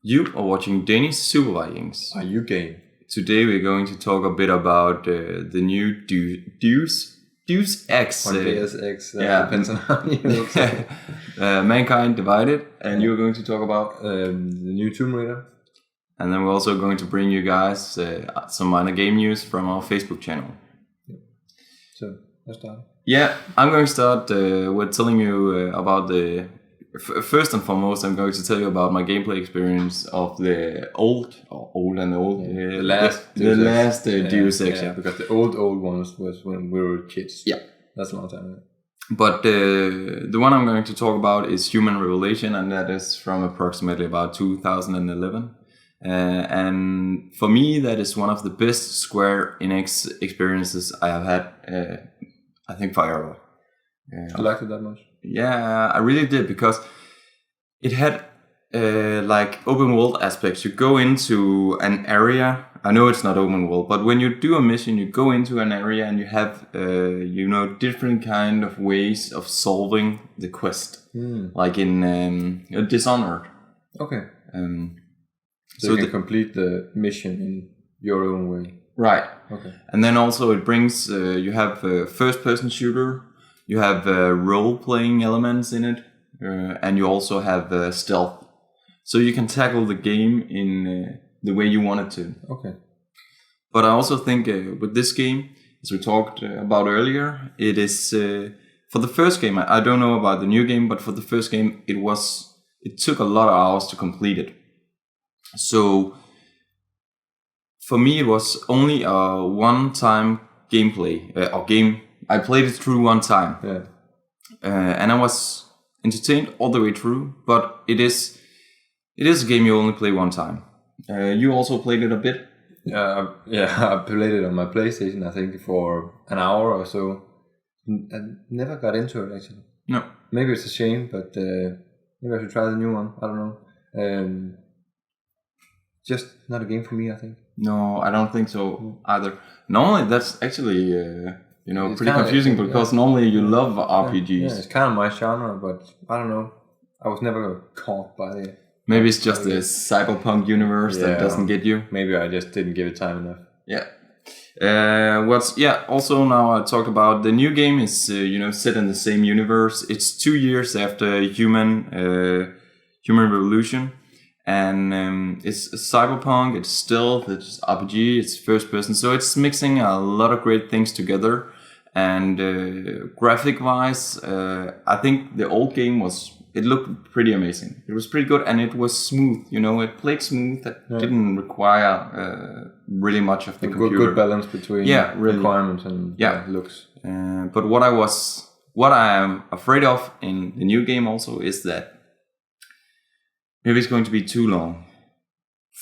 You are watching Danish Super Vikings. Are you game? Today we're going to talk a bit about the new Deus Ex. Deus Ex, depends on how you look. Mankind Divided, and you're going to talk about the new Tomb Raider. And then we're also going to bring you guys some minor game news from our Facebook channel. So, let's start. Yeah, I'm going to start with telling you about the... First and foremost, I'm going to tell you about my gameplay experience of the last Deus Ex. Yeah, because the old ones was when we were kids. Yeah. That's a long time ago. But the one I'm going to talk about is Human Revelation, and that is from approximately about 2011. And for me, that is one of the best Square Enix experiences I have had, I think, forever. You liked it that much? Yeah, I really did, because it had like open world aspects. You go into an area. I know it's not open world, but when you do a mission, you go into an area and you have different kind of ways of solving the quest, like in Dishonored. Okay. So you can complete the mission in your own way. Right. Okay. And then also it brings you have a first-person shooter. You have role-playing elements in it, and you also have stealth. So you can tackle the game in the way you want it to. Okay. But I also think with this game, as we talked about earlier, it is for the first game. I don't know about the new game, but for the first game, it took a lot of hours to complete it. So for me, it was only a one-time gameplay game. I played it through one time, and I was entertained all the way through. But it is a game you only play one time. You also played it a bit. Yeah. I played it on my PlayStation. I think for an hour or so. I never got into it actually. No. Maybe it's a shame, but maybe I should try the new one. I don't know. Just not a game for me, I think. No, I don't think so either. Normally, that's actually. It's pretty confusing because normally you love RPGs. Yeah, it's kind of my genre, but I don't know. I was never caught by it. Maybe it's just the cyberpunk universe that doesn't get you. Maybe I just didn't give it time enough. Yeah. Also now I talked about the new game is set in the same universe. It's 2 years after Human Revolution. And it's cyberpunk, it's stealth, it's RPG, it's first person. So it's mixing a lot of great things together. And graphic wise, I think the old game it looked pretty amazing. It was pretty good and it was smooth, it played smooth. That didn't require really much of the computer. Good balance between requirements and looks. But what I am afraid of in the new game also is that maybe it's going to be too long,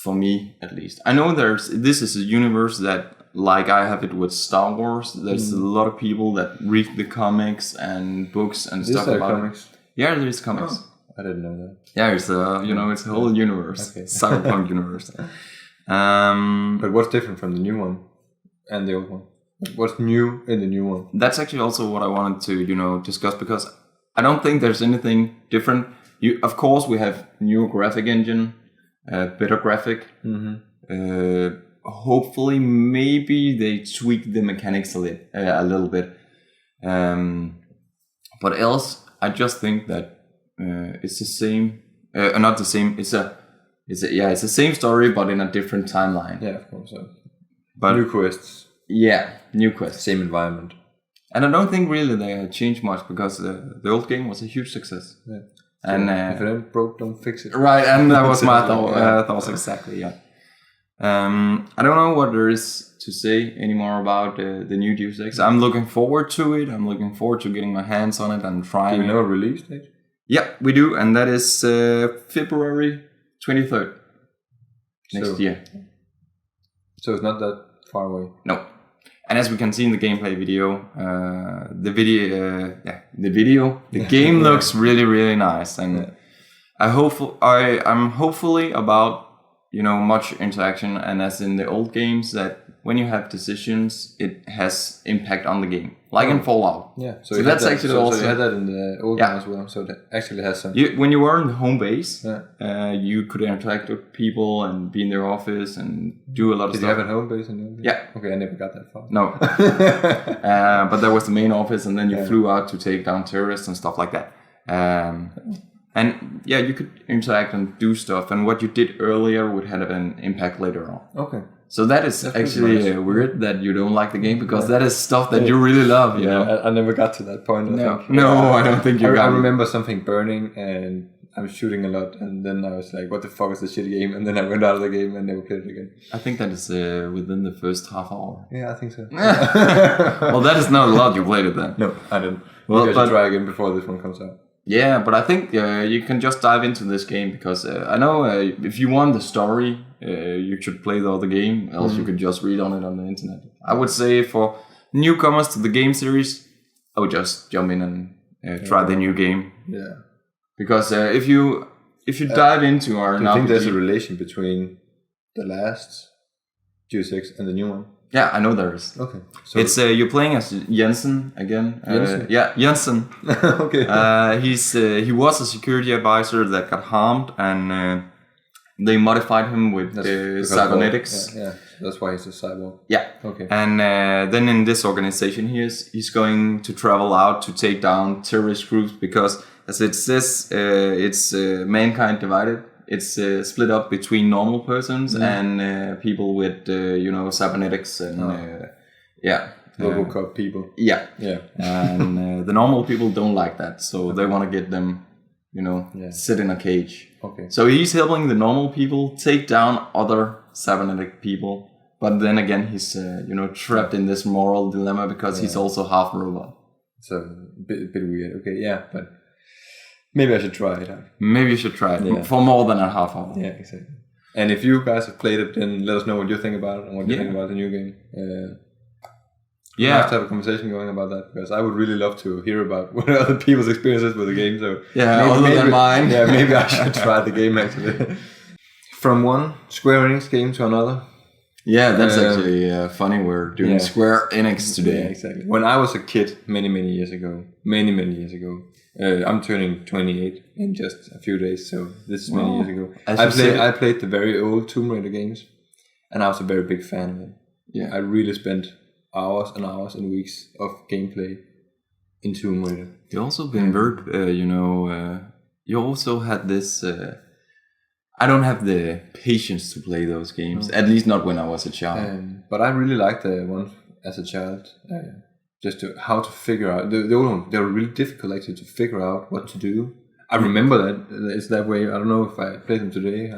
for me at least. I know this is a universe that, like I have it with Star Wars, there's a lot of people that read the comics and books and stuff about comics? It. Yeah, there is comics. Oh, I didn't know that. Yeah, it's it's a whole universe, cyberpunk universe. But what's different from the new one and the old one? What's new in the new one? That's actually also what I wanted to discuss, because I don't think there's anything different. Of course, we have new graphic engine, better graphic. Mm-hmm. Hopefully, maybe they tweak the mechanics a little bit. But else, I just think that it's the same. Not the same. It's the same story, but in a different timeline. Yeah, of course. But new quests. Yeah, new quests. Same environment. And I don't think really they have changed much, because the old game was a huge success. Yeah. And if it ain't broke, don't fix it. Right, and that was my thoughts exactly. Yeah. I don't know what there is to say anymore about the new Deus Ex. I'm looking forward to it. I'm looking forward to getting my hands on it and trying. Do we know a release date? Yeah, we do, and that is February 23rd next year. So it's not that far away. No. And as we can see in the gameplay video, the game looks really, really nice, and I'm hopefully about much interaction, and as in the old games, that when you have decisions, it has impact on the game, like in Fallout. Yeah, so that's actually also. So you had that in the old one as well. So that actually has some. When you were in the home base, you could interact with people and be in their office and do a lot of stuff. Did you have a home base in the old game? Yeah. Okay, I never got that far. No. But there was the main office, and then you flew out to take down terrorists and stuff like that. And you could interact and do stuff, and what you did earlier would have an impact later on. Okay. So that's actually nice. Weird that you don't like the game, because that is stuff that you really love. You know? I never got to that point. I don't think you got I remember something burning, and I was shooting a lot, and then I was like, what the fuck is this shitty game? And then I went out of the game and never played it again. I think that is within the first half hour. Yeah, I think so. Well, that is not a lot. You played it then. No, I didn't. Well, maybe I should try again before this one comes out. Yeah, but I think you can just dive into this game, because I know if you want the story, you should play the other game, else you could just read on it on the internet. I would say for newcomers to the game series, I would just jump in and try the new game. Yeah. Because if you dive into our... Do you think there's a relation between the last Deus Ex and the new one? Yeah, I know there is. Okay. So it's you're playing as Jensen again. Jensen? Jensen. Okay. He was a security advisor that got harmed, and they modified him with cybernetics. Yeah, that's why he's a cyborg. Yeah. Okay. And then in this organization, he's going to travel out to take down terrorist groups, because, as it says, it's mankind divided. It's split up between normal persons and people with cybernetics and Robocop people. Yeah. Yeah. And the normal people don't like that, so they want to get them, sit in a cage. Okay. So he's helping the normal people take down other cybernetic people, but then again he's trapped in this moral dilemma, because he's also half robot. So a bit weird. Okay, yeah, but maybe I should try it out. Maybe you should try it for more than a half hour. Yeah, exactly. And if you guys have played it, then let us know what you think about it and what you think about the new game. We have to have a conversation going about that, because I would really love to hear about what other people's experiences with the game. So other than mine. Yeah, maybe I should try the game actually. From one Square Enix game to another. Yeah, that's actually funny. We're doing Square Enix today. Yeah, exactly. When I was a kid, many years ago, I'm turning 28 in just a few days, so this is many years ago. I played the very old Tomb Raider games, and I was a very big fan of them. Yeah, I really spent hours and hours and weeks of gameplay in Tomb Raider. You also been very, you also had this. I don't have the patience to play those games, at least not when I was a child. But I really liked the ones as a child. Just how to figure out the old ones. They were really difficult actually to figure out what to do. I remember that it's that way. I don't know if I play them today.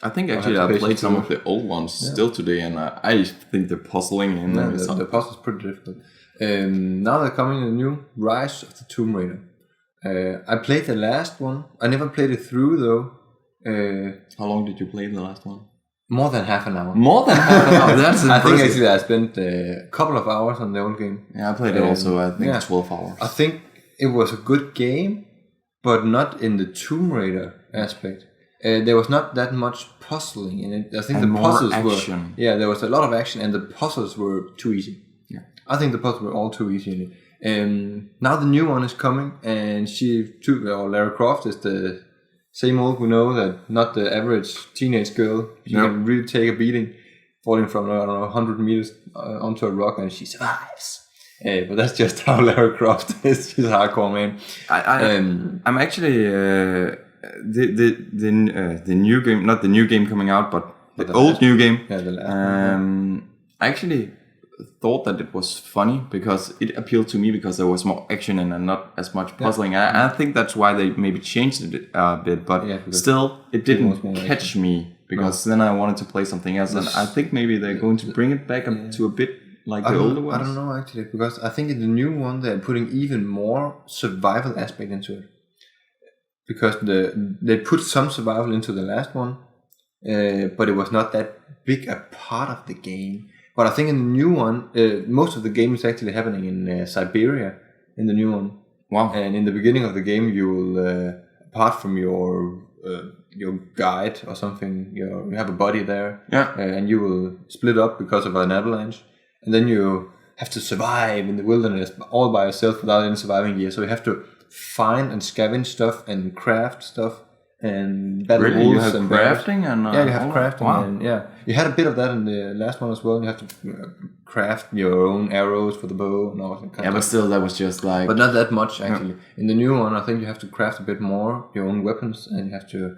I think actually I played some of the old ones still today, and I think the puzzling in them is the puzzle's pretty difficult. Now they're coming a new Rise of the Tomb Raider. I played the last one. I never played it through though. How long did you play the last one? More than half an hour. More than half an hour? That's impressive. I think actually I spent a couple of hours on the old game. Yeah, I played it also, I think 12 hours. I think it was a good game, but not in the Tomb Raider aspect. There was not that much puzzling in it. I think the puzzles action. there was a lot of action, and the puzzles were too easy. Yeah, I think the puzzles were all too easy in it. Now the new one is coming, and Lara Croft is the same old. We know that not the average teenage girl. She can really take a beating, falling from 100 meters onto a rock, and she survives. But that's just how Lara Croft is. She's a hardcore man. I'm actually. The new game, not the new game coming out, but the old new game. Yeah, the last one. I actually thought that it was funny because it appealed to me because there was more action and not as much puzzling. I think that's why they maybe changed it a bit, but still it didn't catch me because then I wanted to play something else, and I think maybe they're going to bring it back up to a bit like the older ones. I don't know actually, because I think in the new one they're putting even more survival aspect into it. Because they put some survival into the last one, but it was not that big a part of the game. But I think in the new one, most of the game is actually happening in Siberia in the new one. Wow! And in the beginning of the game, you will, apart from your your guide or something. You have a body there, Yeah. and you will split up because of an avalanche, and then you have to survive in the wilderness all by yourself without any surviving gear. So you have to find and scavenge stuff and craft stuff and battle Really? wolves You have and bears. crafting and Yeah, you have crafting. Wow. And you had a bit of that in the last one as well. You have to craft your own arrows for the bow and all that kind of Yeah, but stuff. still, that was just like. But not that much actually. In the new one, I think you have to craft a bit more your own weapons, and you have to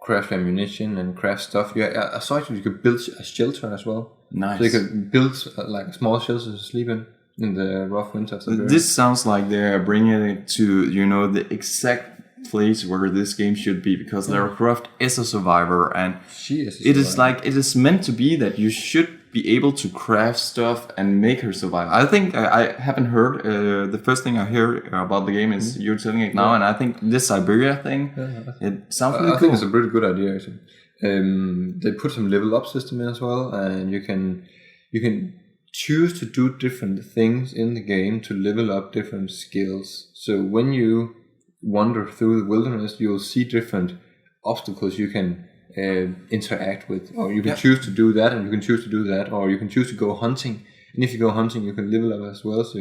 craft ammunition and craft stuff. I saw actually you could build a shelter as well. Nice. So you could build like a small shelter to sleep in the rough winter of Siberia. This sounds like they're bringing it to the exact place where this game should be, because Lara Croft is a survivor, and she is. It is like it is meant to be that you should be able to craft stuff and make her survive. I think I haven't heard. The first thing I hear about the game is you're telling it now, and I think this Siberia thing. It sounds really I cool. think it's a pretty good idea actually. They put some level up system in as well, and you can choose to do different things in the game to level up different skills. So when you wander through the wilderness, you'll see different obstacles you can interact with, or you can choose to do that, and you can choose to do that, or you can choose to go hunting. And if you go hunting, you can level up as well, so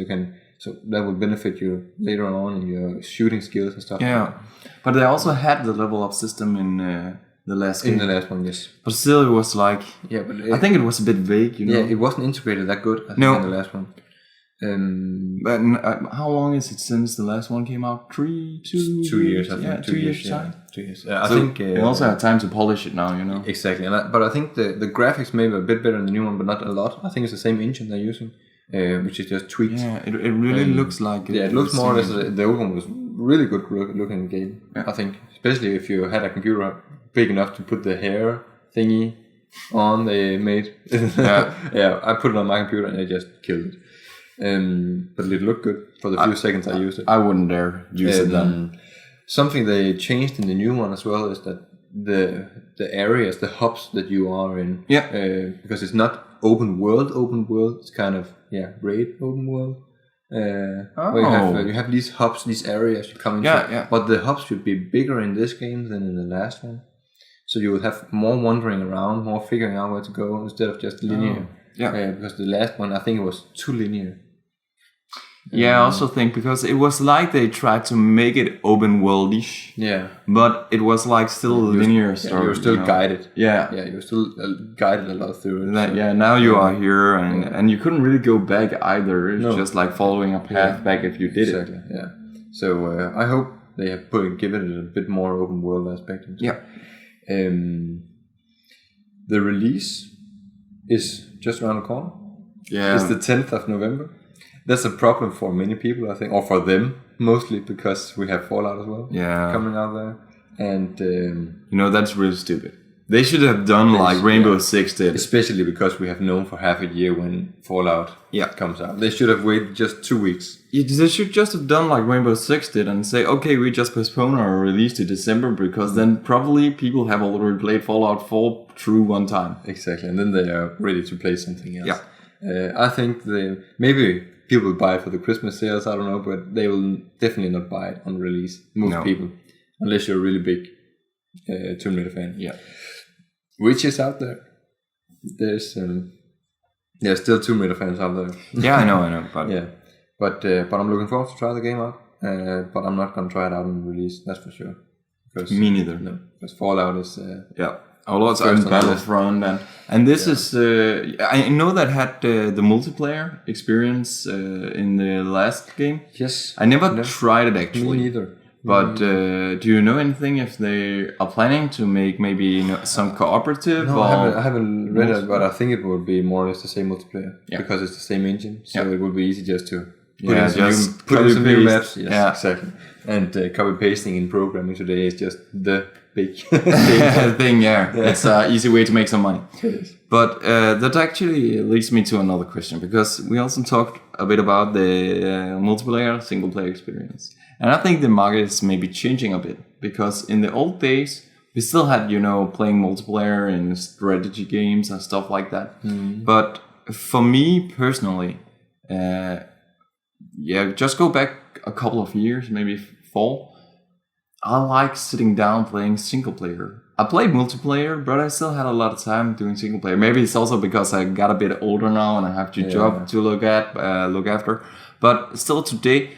that will benefit you later on in your shooting skills and stuff. Yeah, but they also had the level up system in the last game. In the last one, yes. But still, it was like I think it was a bit vague, Yeah, it wasn't integrated that good. I think in the last one. But how long is it since the last one came out? 2 years, I think. Yeah, 2 years time. 2 years. I think they also had time to polish it now, Exactly, but I think the graphics maybe a bit better in the new one, but not a lot. I think it's the same engine they're using, which is just tweaked. Yeah, it really looks like it. Yeah, it looks more or less. The old one was really good looking game. Yeah. I think, especially if you had a computer big enough to put the hair thingy on, they made. Yeah, I put it on my computer and I just killed it. But it looked good for the few seconds I used it. I wouldn't dare use it then. Something they changed in the new one as well is that the areas, the hubs that you are in, because it's not open world, it's kind of raid open world. Where you have these hubs, these areas you come into. But the hubs should be bigger in this game than in the last one. So you will have more wandering around, more figuring out where to go instead of just linear. Because the last one, I think it was too linear. Yeah, I also think because it was like they tried to make it open worldish. Yeah. But it was like still a linear story. You were still guided. Yeah. Yeah, you were still guided a lot through it. Now you are here, and you couldn't really go back either. It's just like following a path back if you did it. Exactly, yeah. So I hope they have given it a bit more open world aspect. Yeah. The release is just around the corner. Yeah. It's the 10th of November. That's a problem for many people, I think, or for them mostly, because we have Fallout as well coming out there. And that's really stupid. They should have done like Rainbow Six did. Especially because we have known for half a year when Fallout comes out. They should have waited just 2 weeks. They should just have done like Rainbow Six did and say, okay, we just postpone our release to December, because then probably people have already played Fallout 4 through one time. Exactly, and then they are ready to play something else. Yeah. I think maybe people will buy it for the Christmas sales, I don't know, but they will definitely not buy it on release. Most people, unless you're a really big Tomb Raider fan. Yeah. Which is out there. There's still Tomb Raider fans out there. Yeah, I know. But but I'm looking forward to try the game out. But I'm not gonna try it out on release. That's for sure. Me neither. No, because Fallout is. A lot of Battlefront and this is. I know that had the multiplayer experience in the last game. Yes. I never tried it actually. Me neither. But do you know anything if they are planning to make maybe some cooperative? No, I haven't read it, but I think it will be more or less the same multiplayer because it's the same engine, so it will be easy just to put in some new maps. Yes, exactly. And copy pasting in programming today is just the big thing. It's an easy way to make some money. But that actually leads me to another question, because we also talked a bit about the multiplayer, single player experience. And I think the market is maybe changing a bit, because in the old days, we still had, playing multiplayer in strategy games and stuff like that. But for me personally, just go back a couple of years, maybe 4. I like sitting down playing single player. I played multiplayer, but I still had a lot of time doing single player. Maybe it's also because I got a bit older now and I have a job to look after. But still today,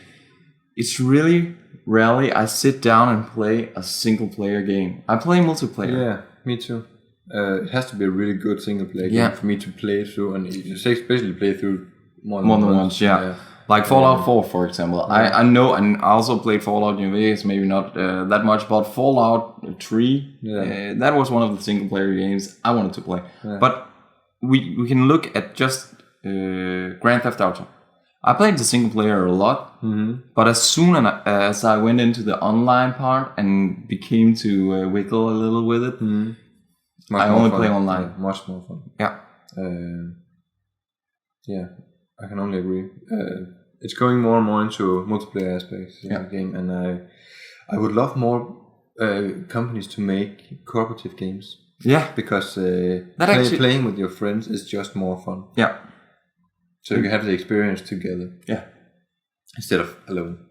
it's really rarely I sit down and play a single player game. I play multiplayer. Yeah, me too. It has to be a really good single player game for me to play through, and especially play through more than once. Yeah. Like Fallout 4, for example. I know, and I also played Fallout New Vegas, maybe not that much, but Fallout 3, that was one of the single player games I wanted to play. Yeah. But we can look at just Grand Theft Auto. I played the single player a lot, but as soon as I went into the online part and became to wiggle a little with it, I only play online. Yeah, much more fun. Yeah. Yeah, I can only agree. It's going more and more into multiplayer aspects in the game, and I would love more companies to make cooperative games. Yeah, because playing with your friends is just more fun. Yeah. So you have the experience together. Yeah. Instead of alone.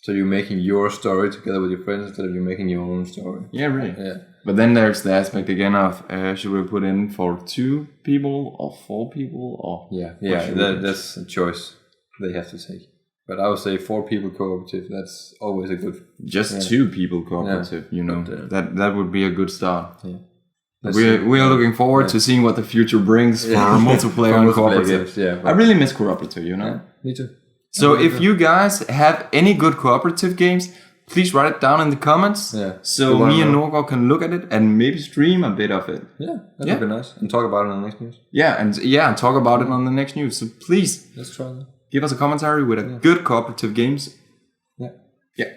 So you're making your story together with your friends instead of you making your own story. Yeah, really. Yeah. But then there's the aspect again of should we put in for 2 people or 4 people or that's a choice they have to take. But I would say 4 people cooperative. That's always a good. Just 2 people cooperative. You know, that would be a good start. Yeah. We are looking forward to seeing what the future brings for multiplayer and cooperative. Yeah, I really miss cooperative, you know? Yeah, me too. So if you guys have any good cooperative games, please write it down in the comments. Yeah. So me and Norgård can look at it and maybe stream a bit of it. Yeah, that would be nice. And talk about it on the next news. Yeah, and talk about it on the next news. So please, let's try that. Give us a commentary with a good cooperative games. Yeah. Yeah.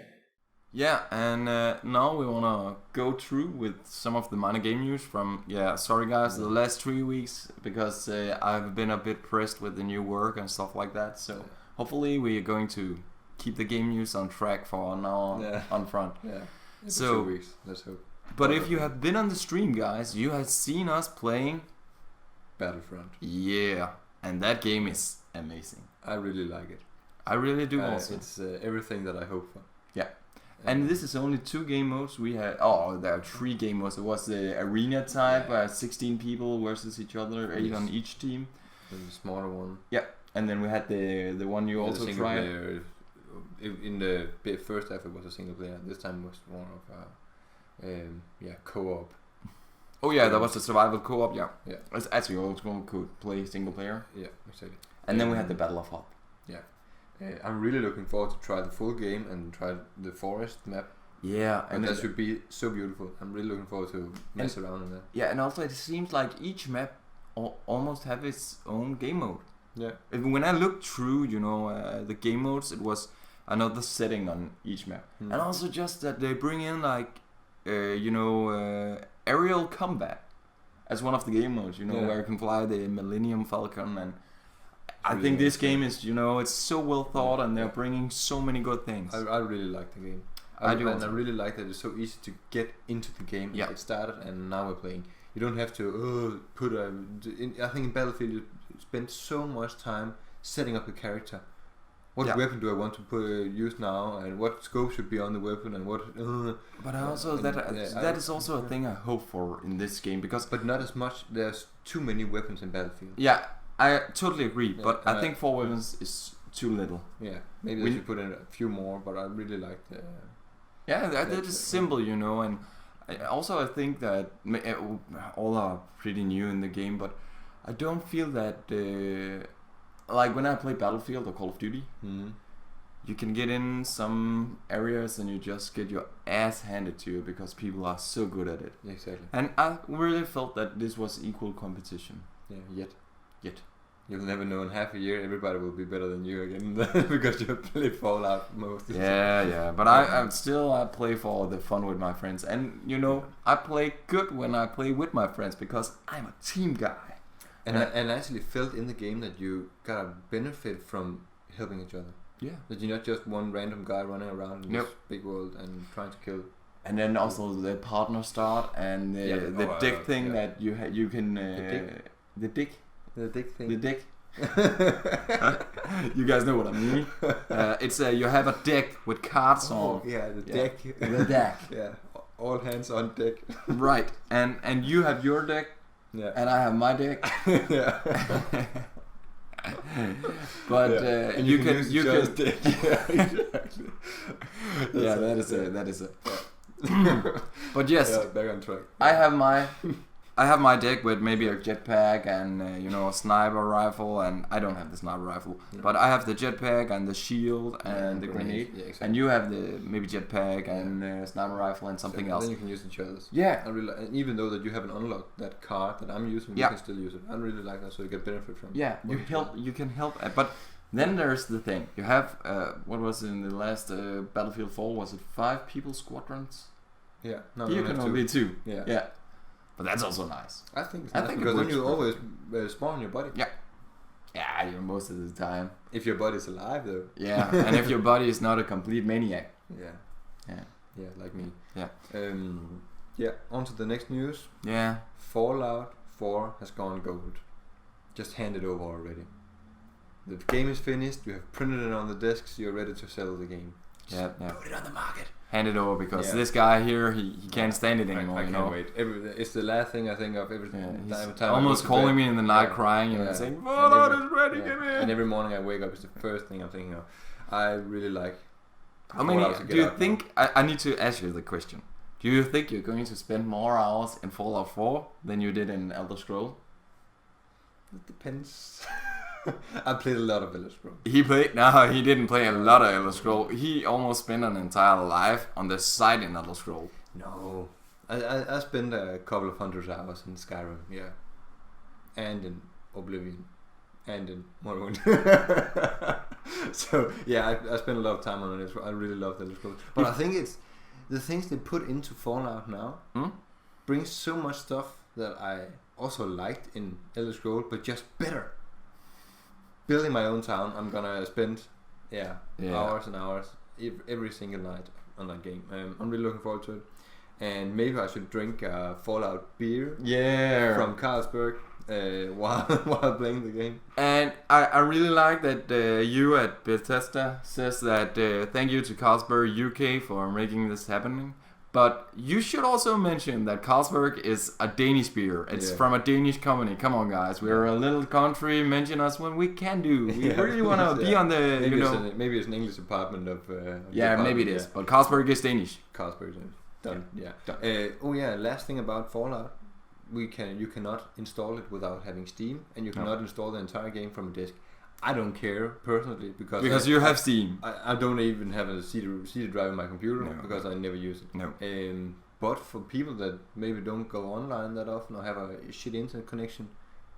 Yeah, and now we want to go through with some of the minor game news from, sorry guys, the last 3 weeks, because I've been a bit pressed with the new work and stuff like that, so hopefully we are going to keep the game news on track for now on front. Yeah, so 2 weeks, let's hope. But if you have been on the stream, guys, you have seen us playing Battlefront. Yeah, and that game is amazing. I really like it. I really do also. It's everything that I hope for. Yeah. And this is only 2 game modes. We had there are 3 game modes. It was the arena type, 16 people versus each other, 8 on each team. And the smaller one. Yeah, and then we had the one you also tried. In the first half it was a single player. This time was more of a co-op. Oh yeah, that was the survival co-op. Yeah. Yeah. As we also could play single player. Yeah, exactly. And then we had the Battle of Hoth. Yeah. I'm really looking forward to try the full game and try the forest map. Yeah, and that should be so beautiful. I'm really looking forward to mess around in that. Yeah, and also it seems like each map almost have its own game mode. Yeah. When I looked through, the game modes, it was another setting on each map, and also just that they bring in like, aerial combat as one of the game modes. Where you can fly the Millennium Falcon and. I think this game is, it's so well thought, and they're bringing so many good things. I really like the game. I really like that it's so easy to get into the game. Yeah. It started, and now we're playing. You don't have to I think in Battlefield you spend so much time setting up a character. What weapon do I want to use now, and what scope should be on the weapon, and what? But also that is also a thing I hope for in this game, because. But not as much. There's too many weapons in Battlefield. Yeah. I totally agree, but I think 4 weapons is too little. Yeah, maybe they should put in a few more, but I really like the... Yeah, that is simple, and I think that all are pretty new in the game, but I don't feel that, like when I play Battlefield or Call of Duty, you can get in some areas and you just get your ass handed to you because people are so good at it. Exactly. And I really felt that this was equal competition. Yeah, yet. You'll never know, in half a year everybody will be better than you again because you play Fallout most of the time. Yeah, but I play for the fun with my friends, and I play good when I play with my friends because I'm a team guy. And I actually felt in the game that you got a benefit from helping each other. Yeah. That you're not just one random guy running around in this big world and trying to kill. And then also the partner start and the dick thing that you can... The dick thing. The dick. You guys know what I mean. It's you have a deck with cards on. Yeah, the deck. The deck. Yeah, all hands on deck. Right, and you have your deck, and I have my deck. Yeah. But and you can deck. Yeah, exactly. Yeah, that is it. But yes, back on track. I have my deck with maybe a jetpack and a sniper rifle, and I don't have the sniper rifle, but I have the jetpack and the shield and the grenade, exactly. and you have the maybe jetpack and sniper rifle and something else. Then you can use each other's. Yeah, and even though that you haven't unlocked that card that I'm using, you can still use it. I really like that, so you get benefit from. Yeah, you can help, but then there's the thing. You have what was in the last Battlefield 4? Was it 5 people squadrons? Yeah, no, you can only 2. Yeah. But that's also nice. I think it's nice because then you always spawn your body. Yeah, most of the time. If your body's alive, though. Yeah, and if your body is not a complete maniac. Yeah, like me. Yeah. On to the next news. Yeah. Fallout 4 has gone gold. Just hand it over already. The game is finished. You have printed it on the discs. You're ready to sell the game. Just put it on the market. Hand it over because this guy here, he can't stand it anymore. I can't wait. It's the last thing I think of every time. Almost calling me in the night, crying and saying, "Fallout is ready, give me." And every morning I wake up, it's the first thing I'm thinking of. I really like. How many? Do you think? I need to ask you the question. Do you think you're going to spend more hours in Fallout 4 than you did in Elder Scrolls? It depends. I played a lot of Elder Scrolls. He didn't play a lot of Elder Scrolls. He almost spent an entire life on the side in Elder Scrolls. No. I spent a couple of hundred hours in Skyrim, and in Oblivion, and in Morrowind. So I spent a lot of time on it. I really love Elder Scrolls. But I think it's the things they put into Fallout now brings so much stuff that I also liked in Elder Scrolls, but just better. Building my own town, I'm gonna spend hours and hours every single night on that game. I'm really looking forward to it, and maybe I should drink Fallout beer from Carlsberg while playing the game. And I really like that you at Bethesda says that thank you to Carlsberg UK for making this happening. But you should also mention that Carlsberg is a Danish beer. It's from a Danish company. Come on, guys. We're a little country. Mention us when we can do. We really want to be on the, maybe it's an English department of... maybe it is. But Carlsberg is Danish. Carlsberg is done. Done. Last thing about Fallout. You cannot install it without having Steam. And you cannot install the entire game from a disc. I don't care personally because you have Steam. I don't even have a CD drive in my computer because I never use it. No. But for people that maybe don't go online that often or have a shitty internet connection,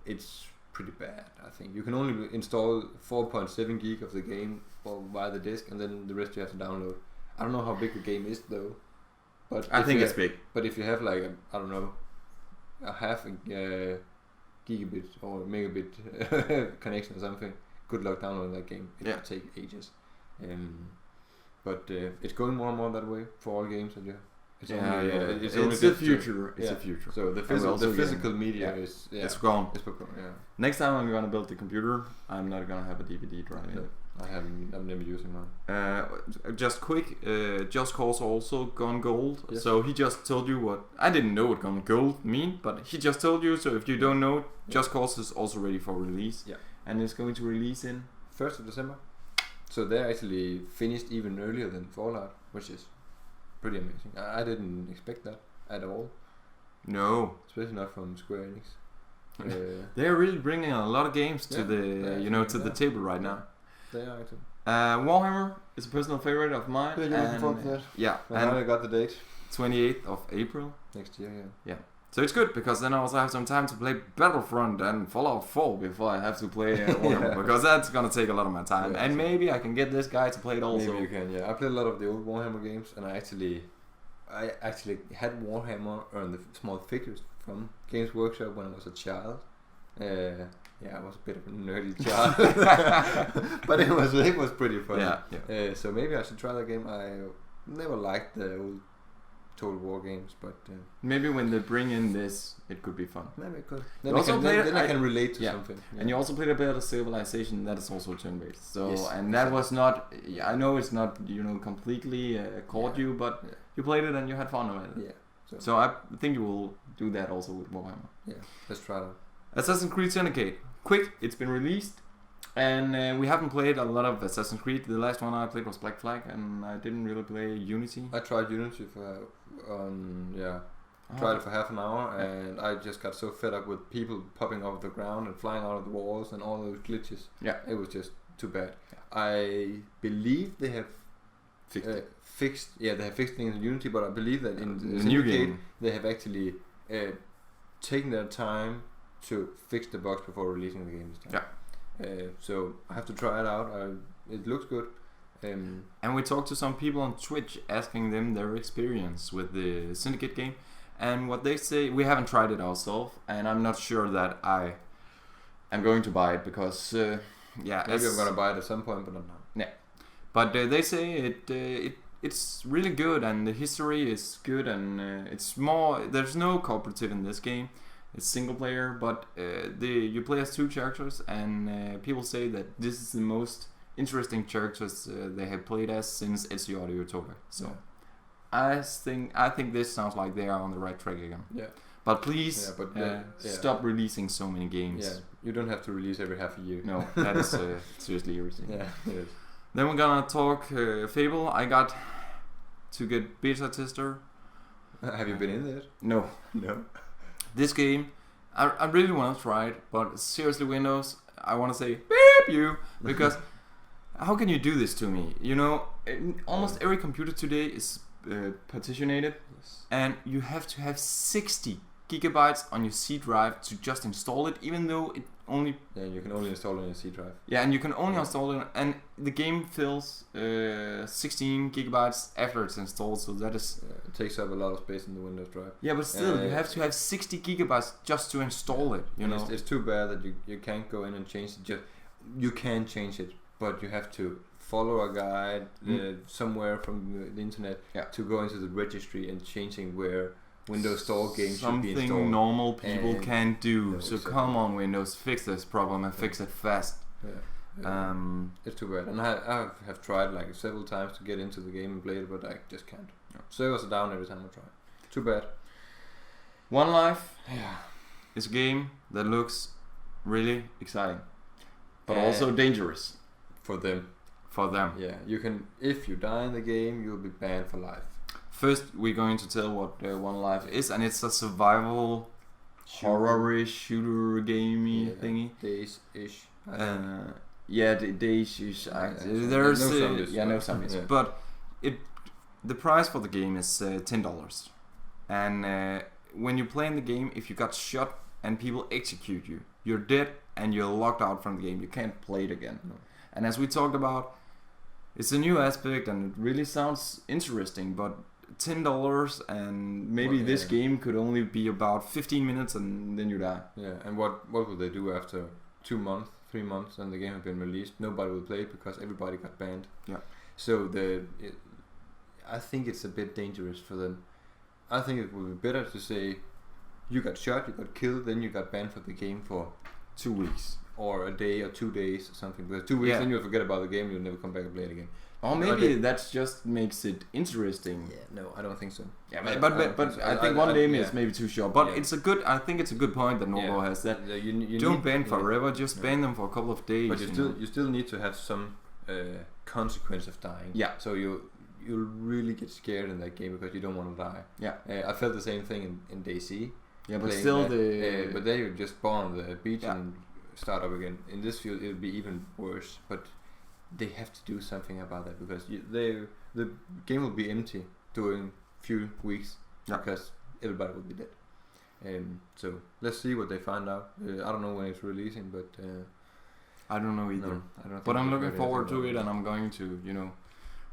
it's pretty bad. I think you can only install 4.7 gig of the game via the disc, and then the rest you have to download. I don't know how big the game is though, but I think it's big. But if you have like a half a gigabit or megabit connection or something. Good luck downloading that game. It will take ages. But it's going more and more that way for all games. It's the future. It's the future. So the physical media is it's gone. It's gone. Next time I'm gonna build the computer, I'm not gonna have a DVD drive in it. I'm never using mine. Just quick, Just Cause also gone gold. Yes. So he just told you what I didn't know what gone gold mean, but he just told you. So if you don't know, Just Cause is also ready for release. Yeah. And it's going to release in 1st of December. So they're actually finished even earlier than Fallout, which is pretty amazing. I didn't expect that at all. No, especially not from Square Enix. They're really bringing a lot of games to the table right now. They are actually. Warhammer is a personal favorite of mine. And I got the date. 28th of April next year. Yeah. So it's good because then I also have some time to play Battlefront and Fallout 4 before I have to play Warhammer because that's gonna take a lot of my time. And maybe I can get this guy to play it also. Maybe you can. I played a lot of the old Warhammer games, and I actually had Warhammer on the small figures from Games Workshop when I was a child. I was a bit of a nerdy child, but it was pretty fun. So maybe I should try that game. I never liked the old Total War games, but maybe when they bring in this, it could be fun. maybe it could. You also Then I can relate to something. Yeah. And you also played a bit of Civilization that is also turn-based. So Yes, and that was not. I know it's not completely caught you, but you played it and you had fun with it. Yeah. So I think you will do that also with Warhammer. Yeah. Let's try that. Assassin's Creed Syndicate. Quick, it's been released. And we haven't played a lot of Assassin's Creed. The last one I played was Black Flag, and I didn't really play Unity. I tried Unity for tried it for half an hour, and I just got so fed up with people popping off the ground and flying out of the walls and all those glitches. Yeah, it was just too bad. Yeah. I believe they have fixed. Yeah, they have fixed things in Unity, but I believe that in the new game they have actually taken their time to fix the bugs before releasing the game this time. Yeah. So I have to try it out. It looks good. And we talked to some people on Twitch asking them their experience with the Syndicate game, and what they say, we haven't tried it ourselves, and I'm not sure that I am going to buy it because maybe I'm gonna buy it at some point, but not now. Yeah, but they say it's really good, and the history is good, and it's more. There's no cooperative in this game. It's single player, but you play as two characters, and people say that this is the most interesting characters they have played as since Ezio Auditore. So I think this sounds like they are on the right track again. Yeah. But please stop releasing so many games. Yeah. You don't have to release every half a year. No, that is seriously irritating. Yeah, it is. Then we're gonna talk Fable. I got to get beta tester. Have you been in there? No. No. This game, I really want to try it, but seriously, Windows, I want to say beep you, because how can you do this to me? Almost every computer today is partitioned, and you have to have 60 gigabytes on your C drive to just install it, even though it only... Yeah, you can only install it on your C drive. Yeah, and you can only install it, and the game fills 16 gigabytes after it's installed, so that is... it takes up a lot of space in the Windows drive. Yeah, but still, you have to have 60 gigabytes just to install it, you know? It's too bad that you can't go in and change it. You can change it, but you have to follow a guide somewhere from the internet to go into the registry and changing where Windows Store games should be installed. Something normal people can't do. So come on, Windows, fix this problem and fix it fast. Yeah. It's too bad. And I have tried like several times to get into the game and play it, but I just can't. Servers are down every time I try. Too bad. One Life is a game that looks really exciting, but also dangerous for them. Yeah, you can. If you die in the game, you'll be banned for life. First, we're going to tell what One Life is, and it's a survival horror-ish shooter gamey thingy. Days-ish. Days-ish. There's no zombies. But the price for the game is $10, and when you play in the game, if you got shot and people execute you, you're dead and you're locked out from the game. You can't play it again. No. And as we talked about, it's a new aspect and it really sounds interesting, but $10 and maybe this game could only be about 15 minutes and then you die. Yeah, and what will they do after 2 months, 3 months and the game has been released? Nobody will play it because everybody got banned. Yeah. So I think it's a bit dangerous for them. I think it would be better to say you got shot, you got killed, then you got banned for the game for 2 weeks. Or a day or 2 days or something. Because 2 weeks then you'll forget about the game and you'll never come back and play it again. Or maybe that just makes it interesting. Yeah, no, I don't think so. Yeah, but I think 1 day is maybe too short. But it's a good. I think it's a good point that Novo has that. You don't ban forever. Just ban them for a couple of days. But you still need to have some consequence of dying. Yeah. So you'll really get scared in that game because you don't want to die. Yeah. I felt the same thing in DayZ. Yeah, but still but they were just born on the beach and start up again. In this field, it'll be even worse. But they have to do something about that because the game will be empty during few weeks because everybody will be dead. So let's see what they find out. I don't know when it's releasing, but I don't know either. No, I don't. But I'm looking forward to it, and I'm going to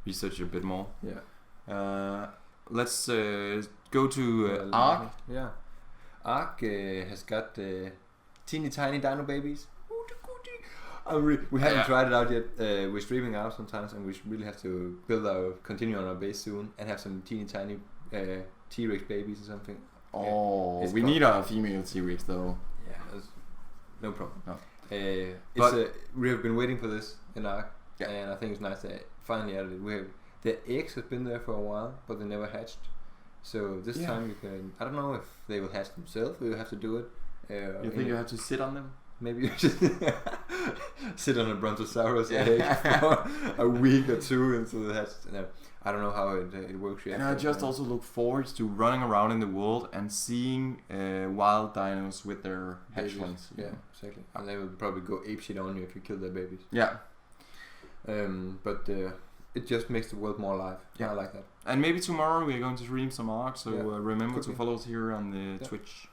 research a bit more. Yeah. Let's go to Ark. Yeah. Ark has got teeny tiny dino babies. We haven't tried it out yet. We're streaming out sometimes, and we really have to continue on our base soon and have some teeny tiny T-Rex babies or something. Oh, it's we fun. need a female T-Rex though. Yeah, no problem. No. We have been waiting for this in Ark, Yeah. and I think it's nice that finally added it. The eggs have been there for a while, but they never hatched. So this time you can. I don't know if they will hatch themselves. We will have to do it. You think you have to sit on them? Maybe you just sit on a brontosaurus egg for a week or two until it hatches. No, I don't know how it works yet. And I just also look forward to running around in the world and seeing wild dinos with their hatchlings. Yeah, exactly. And they will probably go apeshit on you if you kill their babies. Yeah. But it just makes the world more alive. Yeah. I like that. And maybe tomorrow we are going to stream some Ark, so remember Could to be. follow us here on the Twitch.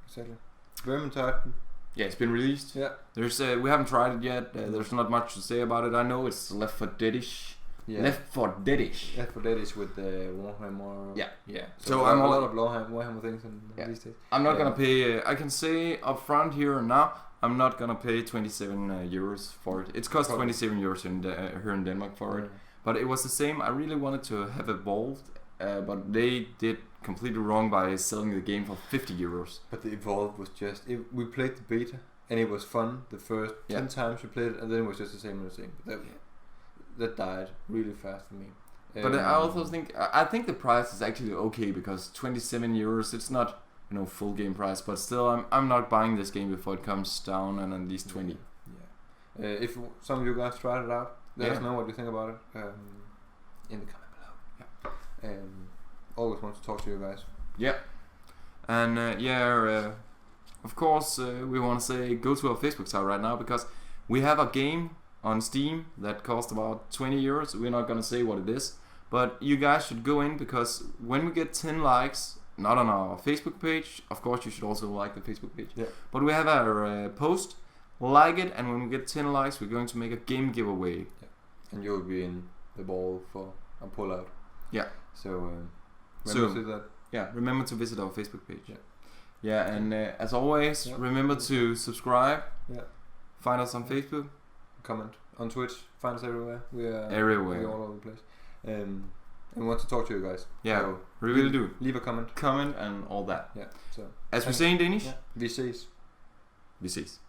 Exactly. Vermintide. Yeah, it's been released. Yeah. There's we haven't tried it yet. There's not much to say about it. I know it's Left 4 Deadish. Yeah. Left 4 Deadish. Left 4 Dead is with the Warhammer. Yeah. Yeah. So I'm I'm a all- lot of Warhammer things in these days. I'm not gonna pay. I can say up front here and now, I'm not gonna pay 27 euros for it. It's cost 27 euros in here in Denmark for it. But it was the same. I really wanted to have Evolved, but they did completely wrong by selling the game for 50 euros. But the Evolve was just... we played the beta, and it was fun the first 10 times we played it, and then it was just the same and the same. But that died really fast for me. But I also think... I think the price is actually okay, because 27 euros, it's not, you know, full game price, but still, I'm not buying this game before it comes down and at least 20. Yeah. If some of you guys tried it out, let us know what you think about it in the comment below. Yeah. Always want to talk to you guys. Yeah. And of course, we want to say go to our Facebook site right now, because we have a game on Steam that costs about 20 euros. We're not going to say what it is, but you guys should go in, because when we get 10 likes, not on our Facebook page, of course you should also like the Facebook page, but we have our post, like it, and when we get 10 likes, we're going to make a game giveaway. Yeah. And you'll be in the ball for a pull-out. Yeah. So remember to do that. Yeah, remember to visit our Facebook page. Yeah. Yeah, and as always, remember to subscribe. Yeah. Find us on Facebook. Comment on Twitch. Find us everywhere. We're Everywhere. all over the place. And we want to talk to you guys. Yeah, so we really do. Leave a comment. Comment and all that. Yeah. So as we say in Danish, vi ses. vi ses.